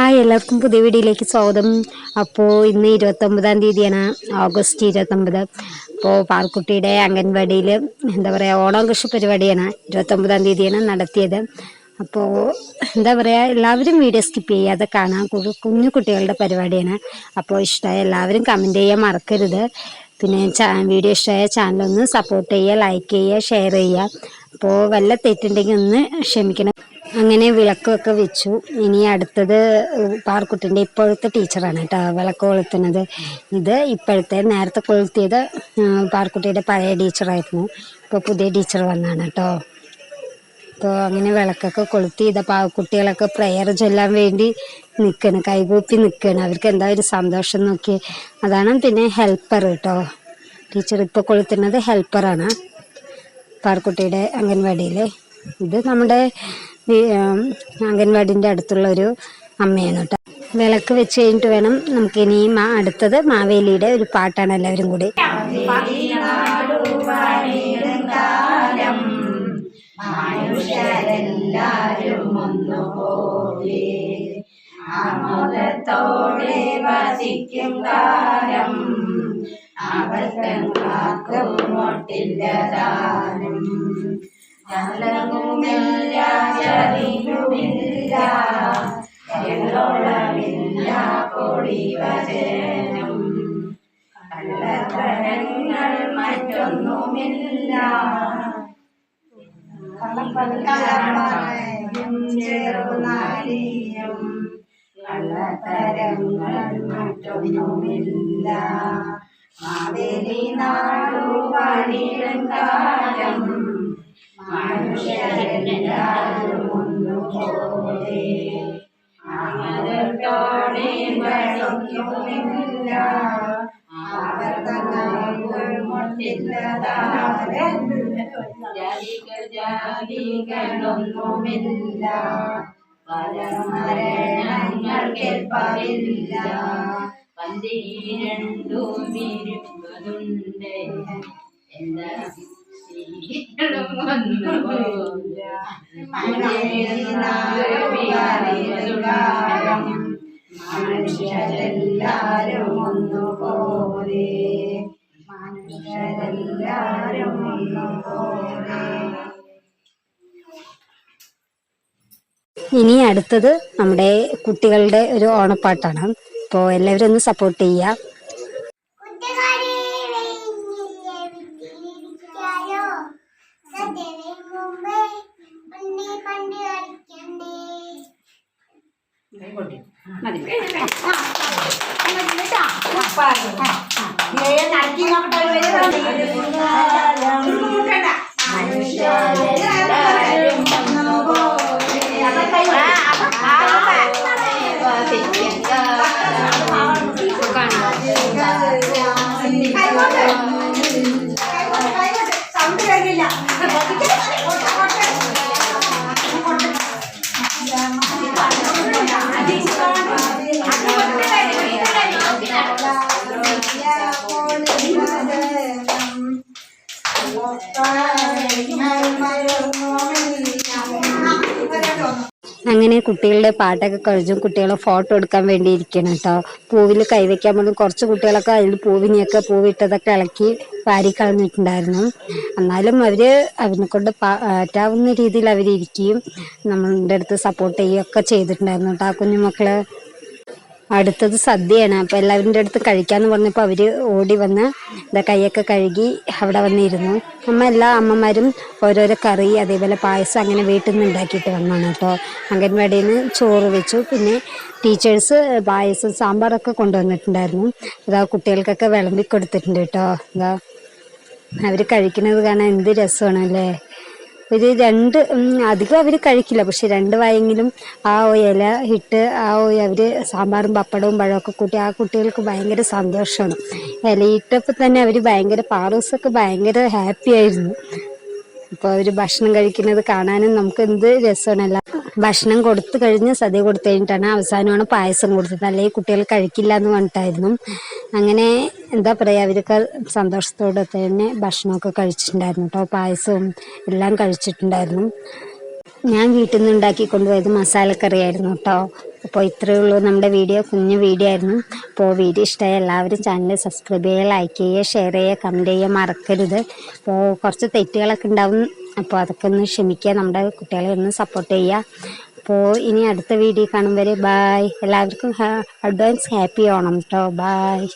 Hi, എല്ലാവർക്കും പുതിയ വീഡിയോയിലേക്ക് സ്വാഗതം. അപ്പോൾ ഇന്ന് 29-ാം തീയതിയാണ്, ഓഗസ്റ്റ് 29. അപ്പോൾ പാർക്കുട്ടിയുടെ അംഗൻവാടിയിൽ എന്താ പറയുക, ഓണാഘോഷ പരിപാടിയാണ് 29-ാം തീയതിയാണ് നടത്തിയത്. അപ്പോൾ എന്താ പറയുക, എല്ലാവരും വീഡിയോ സ്കിപ്പ് ചെയ്യാതെ കാണാം. കുഞ്ഞു കുട്ടികളുടെ പരിപാടിയാണ്. അപ്പോൾ ഇഷ്ടമായ എല്ലാവരും കമൻറ്റ് ചെയ്യാൻ മറക്കരുത്. പിന്നെ വീഡിയോ ഇഷ്ടമായ ചാനലൊന്ന് സപ്പോർട്ട് ചെയ്യുക, ലൈക്ക് ചെയ്യുക, ഷെയർ ചെയ്യുക. അപ്പോൾ വല്ല തെറ്റുണ്ടെങ്കിൽ ഒന്ന് ക്ഷമിക്കണം. അങ്ങനെ വിളക്കൊക്കെ വെച്ചു. ഇനി അടുത്തത് പാർക്കുട്ടിൻ്റെ ഇപ്പോഴത്തെ ടീച്ചറാണ് കേട്ടോ വിളക്ക് കൊളുത്തുന്നത്. ഇത് ഇപ്പോഴത്തെ, നേരത്തെ കൊളുത്തിയത് പാർക്കുട്ടിയുടെ പഴയ ടീച്ചറായിരുന്നു. ഇപ്പോൾ പുതിയ ടീച്ചർ വന്നാണ് കേട്ടോ. അപ്പോൾ അങ്ങനെ വിളക്കൊക്കെ കൊളുത്തി. കുട്ടികളൊക്കെ പ്രെയർ ചൊല്ലാൻ വേണ്ടി നിൽക്കണം, കൈകൂപ്പി നിൽക്കണം. അവർക്ക് എന്താ ഒരു സന്തോഷം നോക്കി. അതാണ് പിന്നെ ഹെൽപ്പർ കേട്ടോ. ടീച്ചർ ഇപ്പോൾ കൊളുത്തുന്നത് ഹെൽപ്പറാണ് പാർക്കുട്ടിയുടെ അംഗൻവാടിയിൽ. ഇത് നമ്മുടെ അംഗൻവാടിൻ്റെ അടുത്തുള്ളൊരു അമ്മയാണ് കേട്ടോ. വിളക്ക് വെച്ച് കഴിഞ്ഞിട്ട് വേണം നമുക്കിനി അടുത്തത് മാവേലിയുടെ ഒരു പാട്ടാണ്. എല്ലാവരും കൂടി ചലവുമില്ല, ചതിയുമില്ല, എള്ളോളമില്ല, പൊടിവചനം, കള്ളത്തരങ്ങൾ മറ്റൊന്നുമില്ല, ചെറുനാരിയും കള്ളത്തരങ്ങൾ മറ്റൊന്നുമില്ല. മാവേലി നാടു പണിടും കാലം മനുഷ്യരെല്ലാരും ഒന്നുപോലെ, ആമതോടെ വഴിക്കുമില്ല, ആവർത്തനങ്ങൾ മുട്ടില്ലതാരം, ജാതികളൊന്നുമില്ല, പല മരണങ്ങൾ കേൾപ്പതില്ല, പന്തിരണ്ടും ഇരുപതുണ്ട്, എന്താ മനുഷ്യരെല്ലാരും ഒന്നുപോലെ, മനുഷ്യരെല്ലാരും ഒന്നുപോലെ. ഇനി അടുത്തത് നമ്മുടെ കുട്ടികളുടെ ഒരു ഓണപ്പാട്ടാണ്. അപ്പോൾ എല്ലാവരും ഒന്ന് സപ്പോർട്ട് ചെയ്യുക. അങ്ങനെ കുട്ടികളുടെ പാട്ടൊക്കെ കഴിച്ചും കുട്ടികളെ ഫോട്ടോ എടുക്കാൻ വേണ്ടി ഇരിക്കണം കേട്ടോ. പൂവിൽ കൈവയ്ക്കാൻ പോലും കുറച്ച് കുട്ടികളൊക്കെ അതിൽ പൂവിട്ടതൊക്കെ ഇളക്കി വാരി കളഞ്ഞിട്ടുണ്ടായിരുന്നു. എന്നാലും അവരെ കൊണ്ട് പറ്റാവുന്ന രീതിയിൽ അവരിയ്ക്കുകയും നമ്മളുടെ അടുത്ത് സപ്പോർട്ട് ചെയ്യുകയൊക്കെ ചെയ്തിട്ടുണ്ടായിരുന്നു കേട്ടോ. ആ കുഞ്ഞുമക്കള് അടുത്തത് സദ്യയാണ്. അപ്പോൾ എല്ലാവരുടെ അടുത്ത് കഴിക്കാമെന്ന് പറഞ്ഞപ്പോൾ അവർ ഓടി വന്ന് കൈയൊക്കെ കഴുകി അവിടെ വന്നിരുന്നു. എല്ലാ അമ്മമാരും ഓരോരോ കറി, അതേപോലെ പായസം അങ്ങനെ വീട്ടിൽ നിന്ന് ഉണ്ടാക്കിയിട്ട് വന്നാണ് കേട്ടോ. അംഗൻവാടിയിൽ നിന്ന് ചോറ് വെച്ചു. പിന്നെ ടീച്ചേഴ്സ് പായസം സാമ്പാറൊക്കെ കൊണ്ടുവന്നിട്ടുണ്ടായിരുന്നു. അതാ കുട്ടികൾക്കൊക്കെ വിളമ്പി കൊടുത്തിട്ടുണ്ട് കേട്ടോ. അതാ അവർ കഴിക്കുന്നത് കാണാൻ എന്ത് രസമാണല്ലേ. അധികം അവർ കഴിക്കില്ല, പക്ഷെ 2 വായെങ്കിലും ആ ഇല ഇട്ട് അവർ സാമ്പാറും പപ്പടവും പഴമൊക്കെ കൂട്ടി ആ കുട്ടികൾക്ക് ഭയങ്കര സന്തോഷമാണ്. ഇലയിട്ടപ്പോൾ തന്നെ അവർ ഭയങ്കര പാറൂസൊക്കെ ഭയങ്കര ഹാപ്പി ആയിരുന്നു. അപ്പോൾ അവർ ഭക്ഷണം കഴിക്കുന്നത് കാണാനും നമുക്ക് എന്ത് രസമാണല്ല. ഭക്ഷണം കൊടുത്തു കഴിഞ്ഞ് സദ്യ കൊടുത്തു കഴിഞ്ഞിട്ടാണ് അവസാനമാണ് പായസം കൊടുത്തത്. അല്ലെങ്കിൽ കുട്ടികൾ കഴിക്കില്ല എന്ന് പറഞ്ഞിട്ടായിരുന്നു. അങ്ങനെ എന്താ പറയുക, അവർക്ക് സന്തോഷത്തോടെ തന്നെ ഭക്ഷണമൊക്കെ കഴിച്ചിട്ടുണ്ടായിരുന്നു കേട്ടോ. പായസവും എല്ലാം കഴിച്ചിട്ടുണ്ടായിരുന്നു. ഞാൻ വീട്ടിൽ നിന്ന് ഉണ്ടാക്കി കൊണ്ടുപോയത് മസാലക്കറിയായിരുന്നു കേട്ടോ. അപ്പോൾ ഇത്രയേ ഉള്ളൂ നമ്മുടെ വീഡിയോ, കുഞ്ഞു വീഡിയോ ആയിരുന്നു. അപ്പോൾ വീഡിയോ ഇഷ്ടമായ എല്ലാവരും ചാനൽ സബ്സ്ക്രൈബ് ചെയ്യുക, ലൈക്ക് ചെയ്യുക, ഷെയർ ചെയ്യുക, കമൻറ്റ് ചെയ്യുക മറക്കരുത്. അപ്പോൾ കുറച്ച് തെറ്റുകളൊക്കെ ഉണ്ടാവും, അപ്പോൾ അതൊക്കെ ഒന്ന് ക്ഷമിക്കുക. നമ്മുടെ കുട്ടികളെ ഒന്ന് സപ്പോർട്ട് ചെയ്യുക. അപ്പോൾ ഇനി അടുത്ത വീഡിയോ കാണും വരെ ബായ്. എല്ലാവർക്കും അഡ്വാൻസ് ഹാപ്പി ഓണം കേട്ടോ. ബായ്.